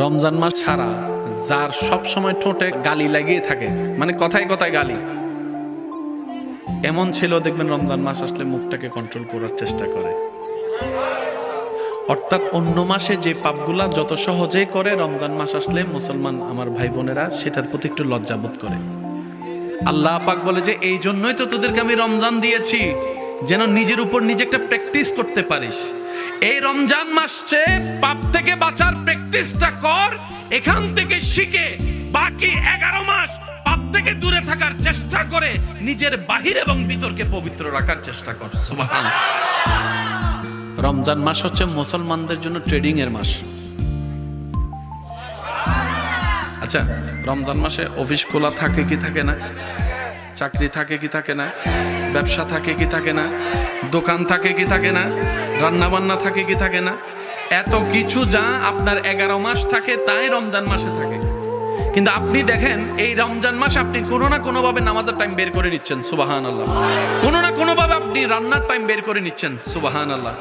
রমজান মাস ছাড়া যার সব সময় ঠোঁটে গালি লাগিয়ে থাকে, মানে কথায় কথায় গালি, এমন ছেলেও দেখবেন রমজান মাস আসলে মুখটাকে কন্ট্রোল করার চেষ্টা করে। অর্থাৎ অন্য মাসে যে পাপগুলা যত সহজেই করে, রমজান মাস আসলে মুসলমান আমার ভাই বোনেরা সেটার প্রতি একটু লজ্জাবোধ করে। আল্লাহ পাক বলে যে এই জন্যই তো তোদেরকে আমি রমজান দিয়েছি, যেন নিজের উপর নিজে একটা প্র্যাকটিস করতে পারিস। এই রমজান মাসে পাপ থেকে বাঁচার প্র্যাকটিসটা কর, এখান থেকে শিখে বাকি 11 মাস পাপ থেকে দূরে থাকার চেষ্টা করে নিজের বাহির এবং ভিতরকে পবিত্র রাখার চেষ্টা কর। সুবহানাল্লাহ। রমজান মাস হচ্ছে মুসলমানদের জন্য ট্রেডিং এর মাস। আচ্ছা, রমজান মাসে অফিস খোলা থাকে কি থাকে না, চাকরি থাকে কি থাকে না, ব্যবসা থাকে কি থাকে না, দোকান থাকে কি থাকে না, রান্না বান্না থাকে কি থাকে না, এত কিছু যা আপনার 11 মাস থাকে তাই রমজান মাসে থাকে। কিন্তু আপনি দেখেন এই রমজান মাসে আপনি কোনো না কোনো ভাবে নামাজের টাইম বের করে নিচ্ছেন, সুবহানাল্লাহ। কোনো না কোনো ভাবে আপনি রান্নার টাইম বের করে নিচ্ছেন, সুবহানাল্লাহ।